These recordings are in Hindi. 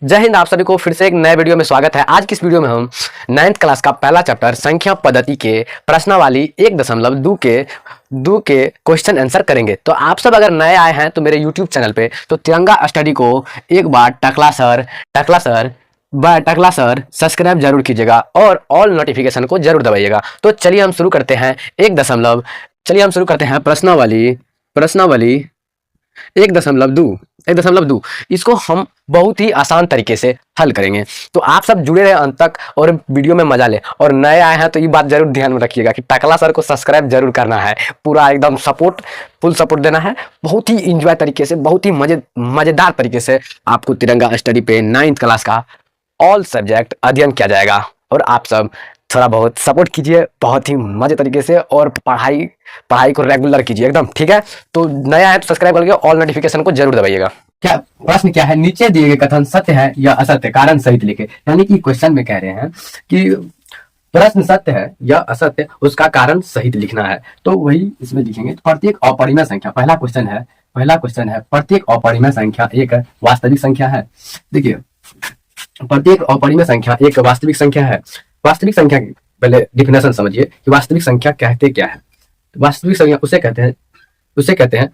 जय हिंद। आप सभी को फिर से एक नए वीडियो में स्वागत है। आज की इस वीडियो में हम 9th क्लास का पहला चैप्टर संख्या पद्धति के प्रश्नावली 1.2 के क्वेश्चन आंसर करेंगे। तो आप सब अगर नए आए हैं तो मेरे यूट्यूब चैनल पे तो तिरंगा स्टडी को एक बार टकला सर सब्सक्राइब जरूर कीजिएगा और ऑल नोटिफिकेशन को जरूर दबाइएगा। तो चलिए हम शुरू करते हैं प्रश्नावली प्रश्नावली 1.2 इसको हम बहुत ही आसान तरीके से हल करेंगे। तो आप सब जुड़े रहे अंत तक और वीडियो में मजा ले। और नए आए हैं तो ये बात जरूर ध्यान में रखिएगा कि टकला सर को सब्सक्राइब जरूर करना है, पूरा एकदम फुल सपोर्ट देना है। बहुत ही इंजॉय तरीके से, बहुत ही मजेदार तरीके से आपको तिरंगा स्टडी पे 9th क्लास का ऑल सब्जेक्ट अध्ययन किया जाएगा। और आप सब थोड़ा बहुत सपोर्ट कीजिए बहुत ही मजे तरीके से और पढ़ाई पढ़ाई को रेगुलर कीजिए एकदम, ठीक है। तो नया है तो सब्सक्राइब करके ऑल नोटिफिकेशन को जरूर दबाइएगा। क्या प्रश्न क्या है? नीचे दिए गए कथन सत्य है या असत्य, कारण सहित लिखे। यानी कि क्वेश्चन में कह रहे हैं कि प्रश्न सत्य है या असत्य, उसका कारण सहित लिखना है। तो वही इसमें लिखेंगे। तो प्रत्येक अपरिमेय संख्या, पहला क्वेश्चन है प्रत्येक अपरिमेय संख्या एक वास्तविक संख्या है। देखिए, प्रत्येक अपरिमेय संख्या एक वास्तविक संख्या है। वास्तविक संख्या की पहले डिफिनेशन समझिए कि वास्तविक संख्या कहते क्या है। वास्तविक संख्या उसे कहते हैं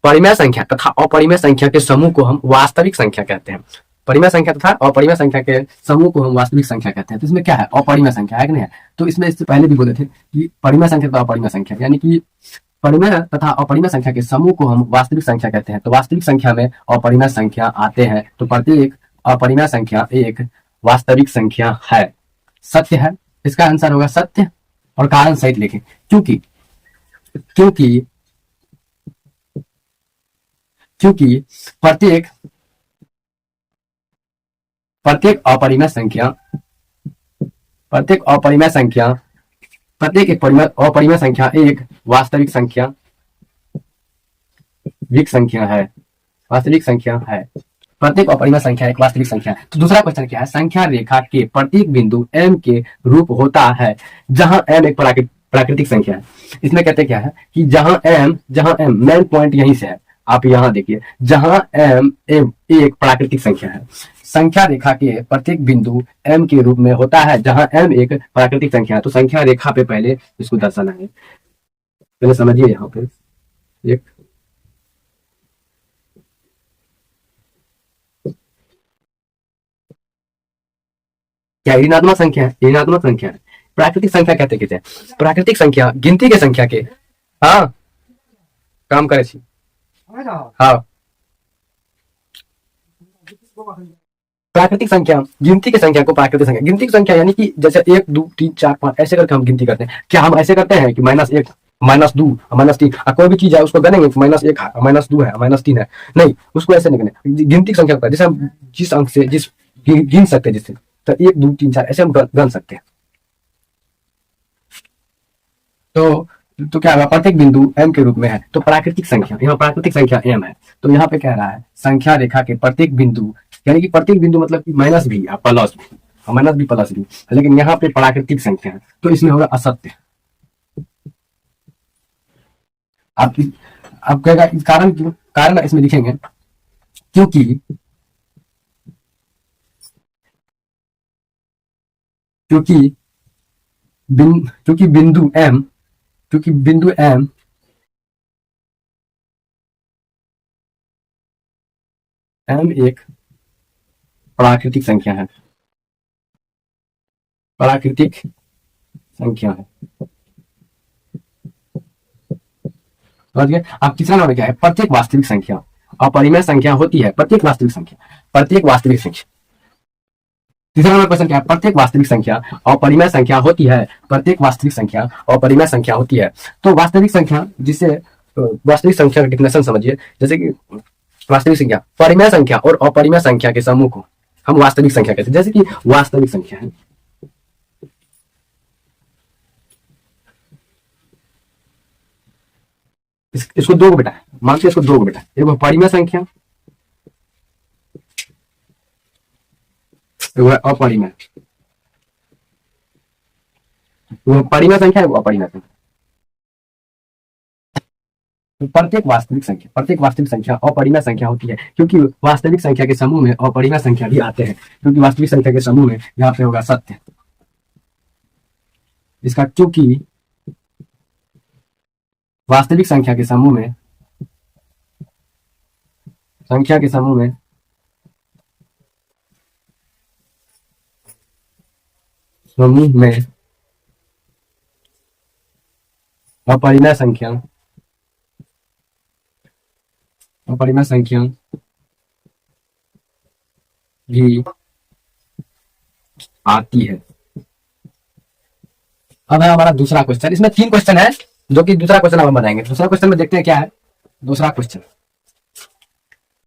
परिमेय संख्या तथा अपरिमेय संख्या के समूह को हम वास्तविक संख्या कहते हैं। परिमेय संख्या तथा अपरिमेय संख्या के समूह को हम वास्तविक संख्या कहते हैं। तो इसमें क्या है? अपरिमेय संख्या है कि नहीं है? तो इसमें इससे पहले भी बोले थे कि परिमेय संख्या तथा अपरिमेय संख्या, यानी कि परिमेय तथा अपरिमेय संख्या के समूह को हम वास्तविक संख्या कहते हैं। तो वास्तविक संख्या में अपरिमेय संख्या आते हैं। तो प्रत्येक अपरिमेय संख्या एक वास्तविक संख्या है, सत्य है। इसका आंसर होगा सत्य और कारण सहित लिखें। क्योंकि क्योंकि क्योंकि प्रत्येक प्रत्येक अपरिमेय संख्या प्रत्येक अपरिमेय संख्या प्रत्येक एक अपरिमेय संख्या एक वास्तविक संख्या वास्तविक संख्या है। प्रत्येक अपरिमेय संख्या एक वास्तविक संख्या है। तो दूसरा क्वेश्चन क्या है? संख्या रेखा के प्रत्येक बिंदु m के रूप होता है जहां m एक प्राकृतिक संख्या है। इसमें कहते क्या है कि जहां m मेन पॉइंट यहीं से है। आप यहां देखिए, जहां m एक प्राकृतिक संख्या है। संख्या रेखा के प्रत्येक बिंदु m के रूप में होता है जहां m एक प्राकृतिक संख्या है। तो संख्या रेखा पे पहले इसको दर्शाना है। पहले समझिए यहाँ पे एक क्या ऋणात्मक संख्या है? ऋणात्मक संख्या है। प्राकृतिक संख्या कहते कहते हैं प्राकृतिक संख्या गिनती के संख्या के, हाँ काम करे छी, हाँ प्राकृतिक संख्या गिनती की संख्या को प्राकृतिक संख्या, गिनती की संख्या यानी कि जैसे 1 2 3 4 5 ऐसे करके हम गिनती करते हैं। क्या हम ऐसे करते हैं कि -1 -2 -3 कोई भी चीज है उसको गनेंगे -1 है -2 है -3 है? नहीं, उसको ऐसे नहीं गने। गिनती की संख्या होता है जैसे हम जिस अंक से जिस गिन सकते हैं, जिससे तो 1 2 3 4 ऐसे हम गन सकते हैं। तो क्या होगा? प्रत्येक बिंदु m के रूप में है। तो प्राकृतिक संख्या, यहाँ प्राकृतिक संख्या m है। तो यहाँ पे कह रहा है संख्या रेखा के प्रत्येक बिंदु, यानी कि प्रत्येक बिंदु मतलब कि माइनस भी प्लस भी, माइनस भी प्लस भी, लेकिन यहाँ पे प्राकृतिक संख्या है तो इसमें होगा असत्य। आप आप कहेगा कारण क्यों? कारण इसमें लिखेंगे क्योंकि क्योंकि क्योंकि बिंदु m एक प्राकृतिक संख्या है, प्राकृतिक संख्या है। समझ गए? अब तीसरा नंबर क्या है? प्रत्येक वास्तविक संख्या अपरिमेय संख्या होती है। प्रत्येक वास्तविक संख्या तीसरा नंबर क्वेश्चन क्या है? प्रत्येक वास्तविक संख्या अपरिमेय संख्या होती है। प्रत्येक वास्तविक संख्या अपरिमेय संख्या होती है। तो वास्तविक संख्या वास्तविक संख्या का डिफिनेशन समझिए। जैसे कि वास्तविक संख्या, परिमेय संख्या और अपरिमेय संख्या के समूह को हम वास्तविक संख्या कहते हैं। जैसे कि वास्तविक संख्या है, इसको दो बेटा है, मानते इसको दो बेटा, एक परिमेय संख्या, अपरिमेय, परिमेय संख्या है, अपरिमेय संख्या। तो प्रत्येक वास्तविक संख्या अपरिमेय संख्या होती है, क्योंकि वास्तविक संख्या के समूह में अपरिमेय संख्या भी आते हैं, क्योंकि वास्तविक संख्या के समूह में यहाँ पे होगा सत्य। इसका क्योंकि वास्तविक संख्या के समूह में अपरिमेय संख्या भी आती है। अब है हमारा दूसरा क्वेश्चन। इसमें 3 क्वेश्चन है, जो कि दूसरा क्वेश्चन अब हम बनाएंगे। दूसरा क्वेश्चन में देखते हैं क्या है। दूसरा क्वेश्चन